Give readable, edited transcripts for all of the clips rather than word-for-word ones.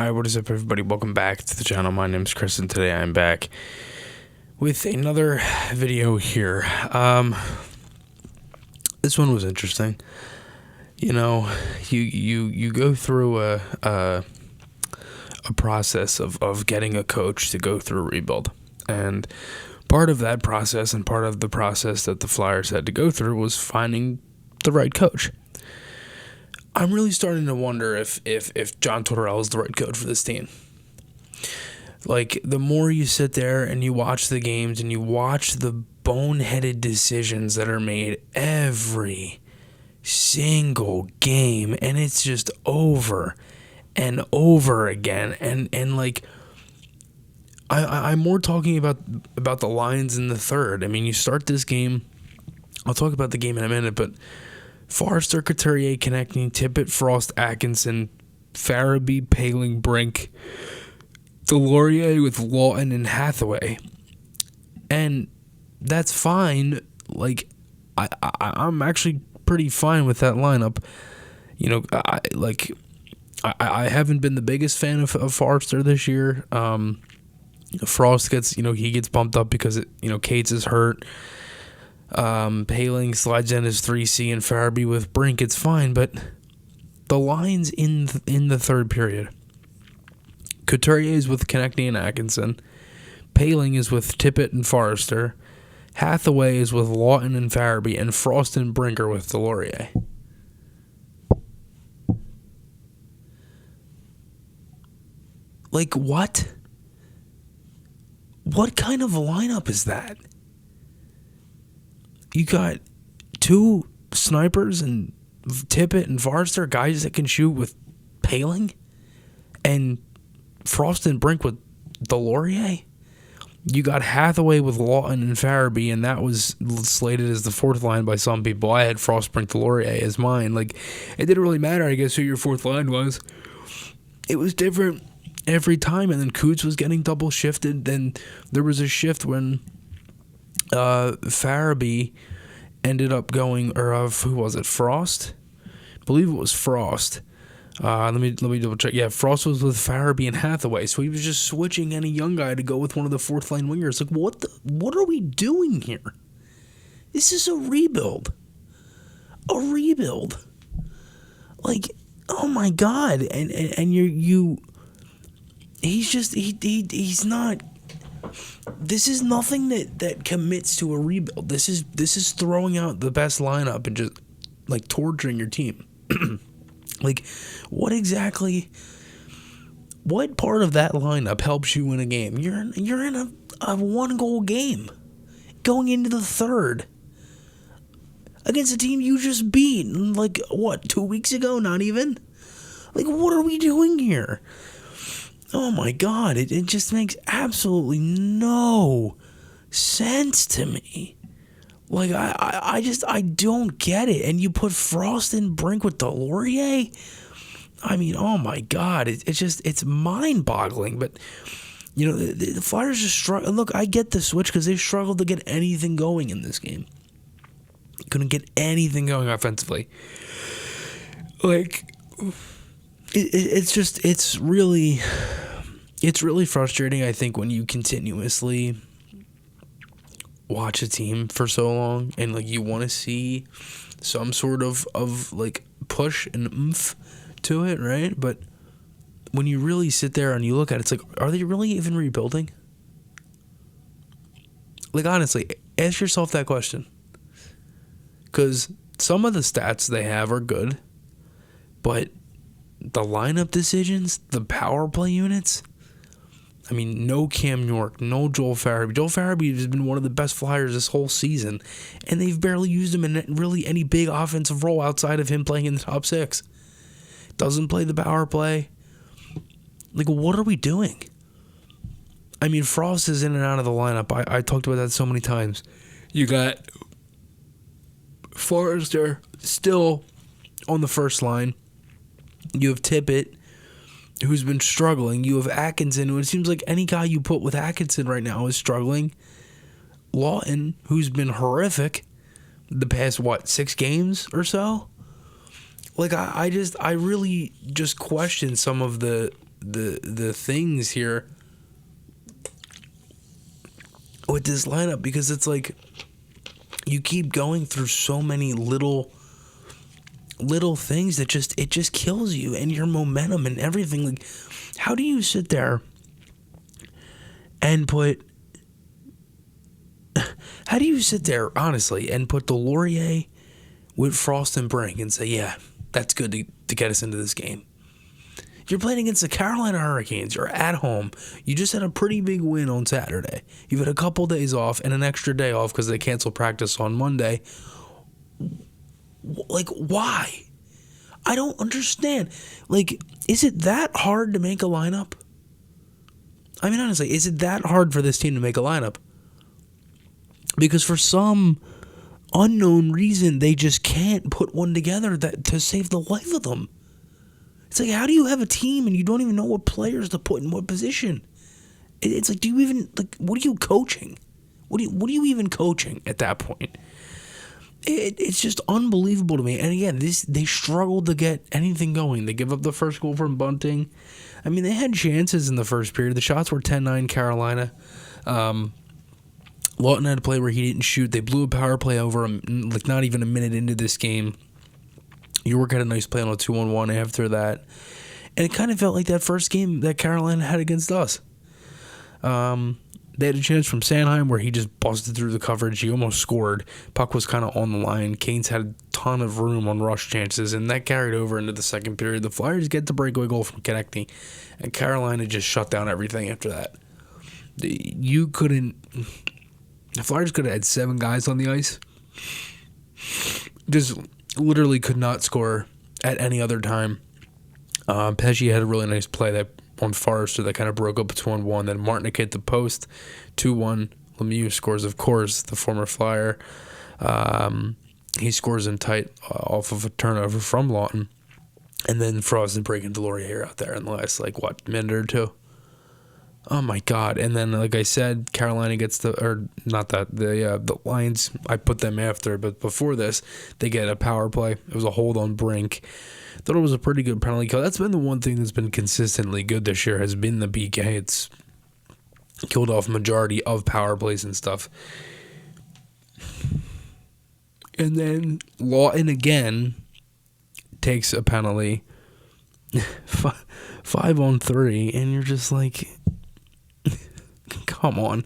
Alright, what is up everybody? Welcome back to the channel. My name's Chris and today I'm back with another video here. This one was interesting. You know, you go through a process of getting a coach to go through a rebuild. And part of that process and part of the process that the Flyers had to go through was finding the right coach. I'm really starting to wonder if John Tortorella is the right coach for this team. Like, the more you sit there and you watch the games and you watch the boneheaded decisions that are made every single game, and it's just over and over again. And like, I'm more talking about the lines in the third. I mean, you start this game. I'll talk about the game in a minute, but Forrester, Couturier, connecting, Tippett, Frost, Atkinson, Farabee, Poehling, Brink, Delorier with Lawton and Hathaway. And that's fine. Like, I'm actually pretty fine with that lineup. You know, I haven't been the biggest fan of Forrester this year. Frost gets, he gets bumped up because Cates is hurt. Poehling slides in as 3C and Farabee with Brink. It's fine, but the lines in the third period. Couturier is with Konechny and Atkinson. Poehling is with Tippett and Forrester. Hathaway is with Lawton and Farabee, and Frost and Brink are with Delorier. Like, what? What kind of lineup is that? You got two snipers and Tippett and Forrester, guys that can shoot with Poehling, and Frost and Brink with Delorier. You got Hathaway with Lawton and Farabee, and that was slated as the fourth line by some people. I had Frost, Brink, Delorier as mine. Like, it didn't really matter, I guess, who your fourth line was. It was different every time, and then Coots was getting double shifted. Then there was a shift when Farabee ended up going, or who was it? Frost? I believe it was Frost. Let me double check. Yeah, Frost was with Farabee and Hathaway, so he was just switching any young guy to go with one of the fourth line wingers. Like, what are we doing here? This is a rebuild. A rebuild. Like, oh my God. And he's not. This is nothing that commits to a rebuild. This is throwing out the best lineup and just like torturing your team. Like, what part of that lineup helps you win a game? You're in a 1-goal game going into the third against a team you just beat, like, what, 2 weeks ago? Not even. Like, what are we doing here? Oh my God, it just makes absolutely no sense to me. Like, I don't get it. And you put Frost and Brink with Delorier? I mean, oh my God, it's mind-boggling. But, the Flyers just struggle. Look, I get the switch because they struggled to get anything going in this game. Couldn't get anything going offensively. Like, it's really frustrating, I think, when you continuously watch a team for so long and, like, you want to see some sort of like push and oomph to it, right? But when you really sit there and you look at it, it's like, are they really even rebuilding? Like, honestly, ask yourself that question. Because some of the stats they have are good, but the lineup decisions, the power play units, I mean, no Cam York, no Joel Farabee. Joel Farabee has been one of the best Flyers this whole season, and they've barely used him in really any big offensive role outside of him playing in the top six. Doesn't play the power play. Like, what are we doing? I mean, Frost is in and out of the lineup. I talked about that so many times. You got Forrester still on the first line. You have Tippett, who's been struggling. You have Atkinson, who it seems like any guy you put with Atkinson right now is struggling. Lawton, who's been horrific the past, 6 games or so? Like, I really just question some of the the things here with this lineup, because it's like you keep going through so many little things that it just kills you and your momentum and everything. Like, how do you sit there and honestly and put Delorier with Frost and Brink and say, yeah, that's good to get us into this game? You're playing against the Carolina Hurricanes. You're at home. You just had a pretty big win on Saturday. You've had a couple days off and an extra day off because they canceled practice on Monday. Like, why? I don't understand. Like, is it that hard to make a lineup? I mean, honestly, is it that hard for this team to make a lineup? Because for some unknown reason, they just can't put one together to save the life of them. It's like, how do you have a team and you don't even know what players to put in what position? It's like, do you even, like, what are you coaching? What are you even coaching at that point? It's just unbelievable to me. And again, they struggled to get anything going. They give up the first goal from Bunting. I mean, they had chances in the first period. The shots were 10-9 Carolina. Lawton had a play where he didn't shoot. They blew a power play over like not even a minute into this game. York had a nice play on a 2-on-1 after that. And it kind of felt like that first game that Carolina had against us. They had a chance from Sanheim where he just busted through the coverage. He almost scored. Puck was kind of on the line. Canes had a ton of room on rush chances, and that carried over into the second period. The Flyers get the breakaway goal from Konechny, and Carolina just shut down everything after that. The Flyers could have had 7 guys on the ice. Just literally could not score at any other time. Pesci had a really nice play that on Forrester that kind of broke up a 2-on-1. Then Martinic hit the post, 2-1. Lemieux scores, of course, the former Flyer. He scores in tight off of a turnover from Lawton. And then Frost and Brink and Delorier out there in the last, minute or two. Oh, my God. And then, like I said, Carolina gets the Lions, I put them after, but before this, they get a power play. It was a hold on Brink. Thought it was a pretty good penalty kill. That's been the one thing that's been consistently good this year, has been the PK. It's killed off majority of power plays and stuff. And then Lawton again takes a penalty, 5-on-3, and you're just like, come on.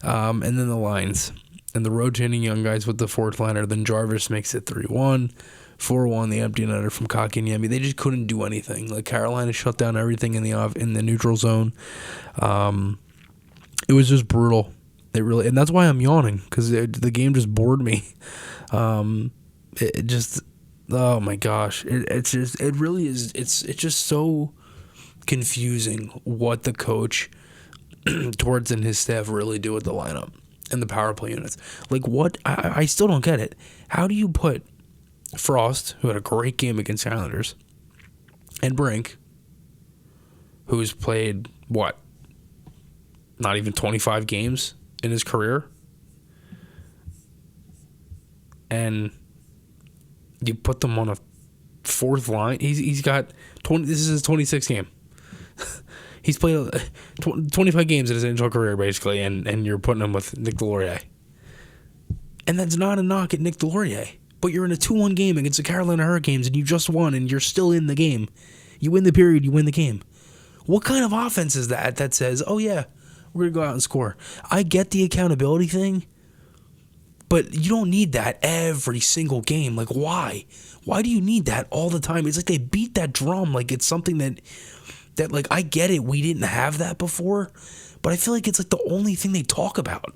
And then the lines. And the rotating young guys with the fourth liner. Then Jarvis makes it 3-1. 4-1, the empty netter from Kotkaniemi. They just couldn't do anything. Like, Carolina shut down everything in the neutral zone. It was just brutal. And that's why I'm yawning, because the game just bored me. It just, oh my gosh, it's just so confusing what the coach Torts and his staff really do with the lineup and the power play units. Like, what? I still don't get it. How do you put Frost, who had a great game against Islanders, and Brink, who's played, not even 25 games in his career, and you put them on a fourth line? He's got 20. This is his 26th game. He's played 25 games in his NHL career, basically, and you're putting him with Nick Delorier. And that's not a knock at Nick Delorier. But you're in a 2-1 game against the Carolina Hurricanes, and you just won, and you're still in the game. You win the period, you win the game. What kind of offense is that says, oh yeah, we're going to go out and score? I get the accountability thing, but you don't need that every single game. Like, why? Why do you need that all the time? It's like they beat that drum like it's something that like, I get it, we didn't have that before, but I feel like it's like the only thing they talk about.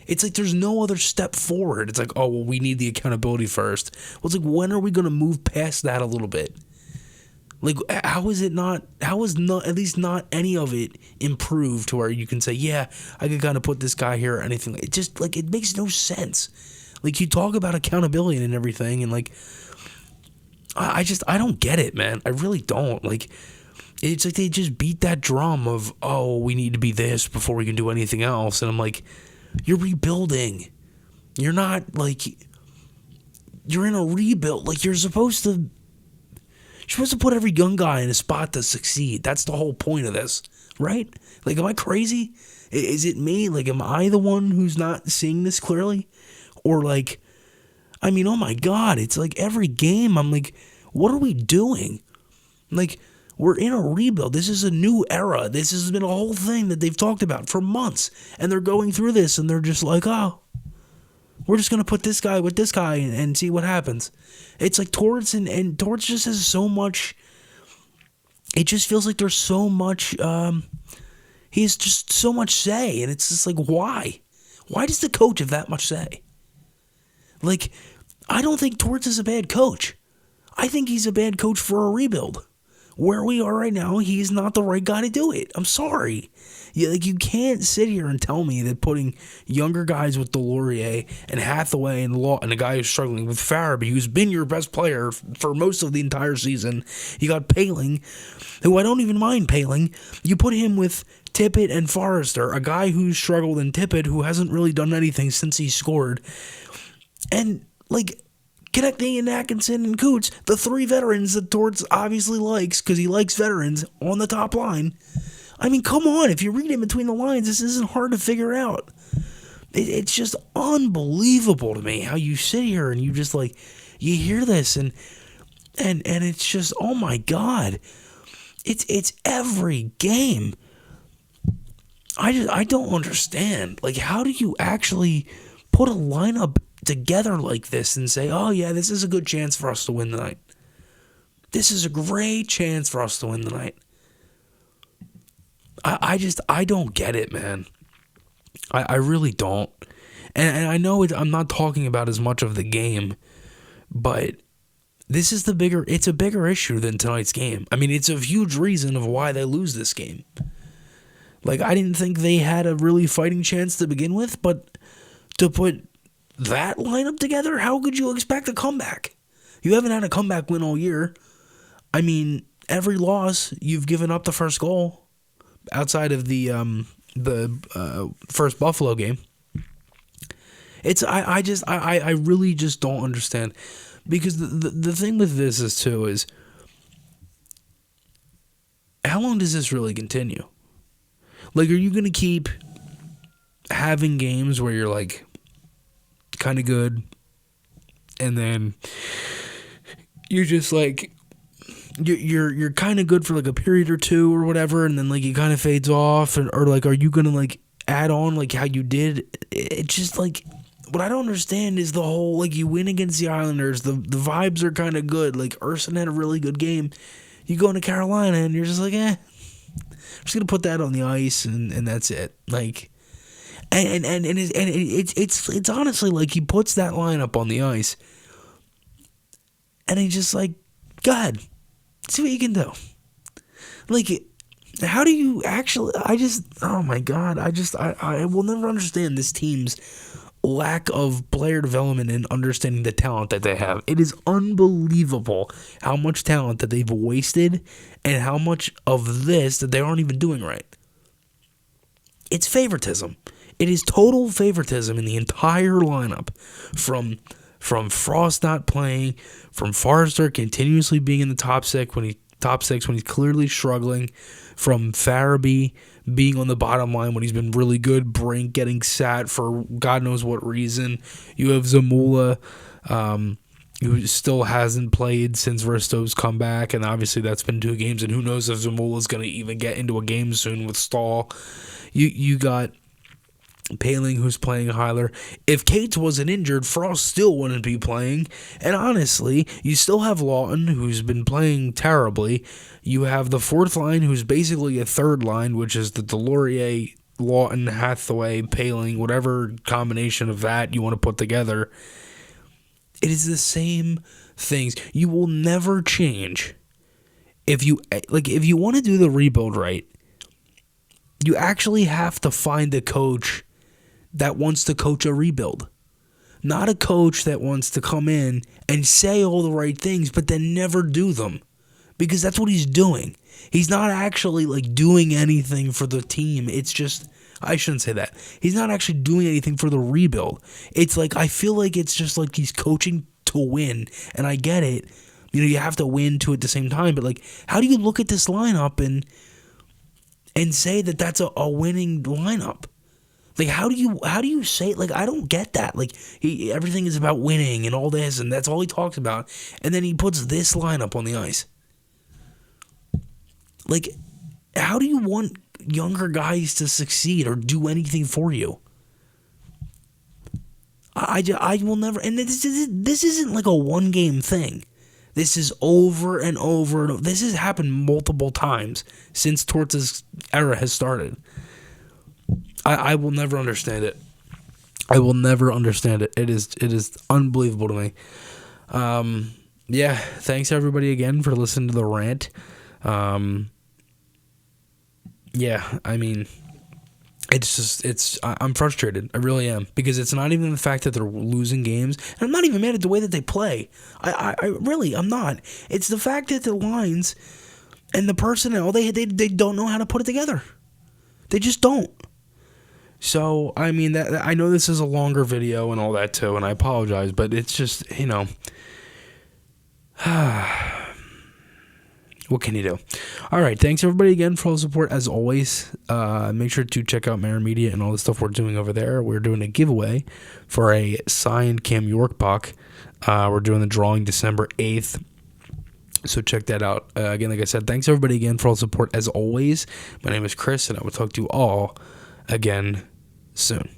It's like there's no other step forward. It's like, oh, well, we need the accountability first. Well, it's like, when are we going to move past that a little bit? Like, how is not at least not any of it improved to where you can say, yeah, I could kind of put this guy here or anything. It just, like, it makes no sense. Like, you talk about accountability and everything, and, like, I don't get it, man. I really don't. Like, it's like they just beat that drum of, oh, we need to be this before we can do anything else. And I'm like, you're rebuilding. You're not, like, you're in a rebuild. Like, you're supposed to supposed to put every young guy in a spot to succeed. That's the whole point of this, right? Like, am I crazy? Is it me? Like, am I the one who's not seeing this clearly? Or like, I mean, oh my God, it's like every game I'm like, what are we doing? Like, we're in a rebuild. This is a new era. This has been a whole thing that they've talked about for months. And they're going through this and they're just like, oh, we're just going to put this guy with this guy and see what happens. It's like Torts and Torts just has so much. It just feels like there's so much. He has just so much say. And it's just like, why? Why does the coach have that much say? Like, I don't think Torts is a bad coach. I think he's a bad coach for a rebuild. Where we are right now, he's not the right guy to do it. I'm sorry. You can't sit here and tell me that putting younger guys with Delorier and Hathaway and a guy who's struggling with Farabee, who's been your best player for most of the entire season. You got Paling, who I don't even mind Paling. You put him with Tippett and Forrester, a guy who's struggled, and Tippett, who hasn't really done anything since he scored. And, like, connecting in Atkinson and Coots, the three veterans that Torts obviously likes because he likes veterans on the top line. I mean, come on. If you read in between the lines, this isn't hard to figure out. It's just unbelievable to me how you sit here and you just like, you hear this and it's just, oh my God. It's every game. I don't understand. Like, how do you actually put a lineup together like this and say, oh yeah, this is a good chance for us to win tonight. This is a great chance for us to win tonight. I don't get it, man. I really don't. And I know I'm not talking about as much of the game, but this is it's a bigger issue than tonight's game. I mean, it's a huge reason of why they lose this game. Like, I didn't think they had a really fighting chance to begin with, but to put that lineup together, how could you expect a comeback? You haven't had a comeback win all year. I mean, every loss, you've given up the first goal outside of the first Buffalo game. I really just don't understand, because the thing with this is how long does this really continue? Like, are you going to keep having games where you're like kind of good, and then you're just like you're kind of good for like a period or two or whatever, and then like it kind of fades off, or like, are you gonna like add on like how you did? It's just like, what I don't understand is the whole, like, you win against the Islanders, the vibes are kind of good, like Urson had a really good game. You go into Carolina and you're just like, I'm just gonna put that on the ice and that's it. Like, and it's honestly like he puts that lineup on the ice, and he just like, God, see what you can do. Like, how do you actually? Oh my God, I will never understand this team's lack of player development and understanding the talent that they have. It is unbelievable how much talent that they've wasted, and how much of this that they aren't even doing right. It's favoritism. It is total favoritism in the entire lineup, from Frost not playing, from Forrester continuously being in the top six when he's clearly struggling, from Farabee being on the bottom line when he's been really good, Brink getting sat for God knows what reason. You have Zamula, who still hasn't played since Ristov's come back, and obviously that's been 2 games, and who knows if Zamula's going to even get into a game soon with Stahl. You got Paling, who's playing Heiler. If Cates wasn't injured, Frost still wouldn't be playing. And honestly, you still have Lawton, who's been playing terribly. You have the fourth line, who's basically a third line, which is the Delorier, Lawton, Hathaway, Paling, whatever combination of that you want to put together. It is the same things. You will never change. If you want to do the rebuild right, you actually have to find a coach that wants to coach a rebuild. Not a coach that wants to come in and say all the right things but then never do them. Because that's what he's doing. He's not actually like doing anything for the team. It's just, I shouldn't say that. He's not actually doing anything for the rebuild. It's like, I feel like it's just like he's coaching to win, and I get it. You know, you have to win two at the same time. But like, how do you look at this lineup and say that that's a winning lineup? Like, how do you say, like, I don't get that. Like, everything is about winning and all this, and that's all he talks about. And then he puts this lineup on the ice. Like, how do you want younger guys to succeed or do anything for you? I will never, and this isn't like a one-game thing. This is over and over and over. This has happened multiple times since Torts' era has started. I will never understand it. I will never understand it. It is unbelievable to me. Yeah, thanks everybody again for listening to the rant. Yeah, I mean, I'm frustrated. I really am, because it's not even the fact that they're losing games, and I'm not even mad at the way that they play. I'm not. It's the fact that the lines and the personnel, they don't know how to put it together. They just don't. So, I mean, that I know this is a longer video and all that too, and I apologize, but it's just, you know, what can you do? All right, thanks everybody again for all the support as always. Make sure to check out Maher Media and all the stuff we're doing over there. We're doing a giveaway for a signed Cam York puck. We're doing the drawing December 8th. So check that out. Again, like I said, thanks everybody again for all the support as always. My name is Chris, and I will talk to you all again soon.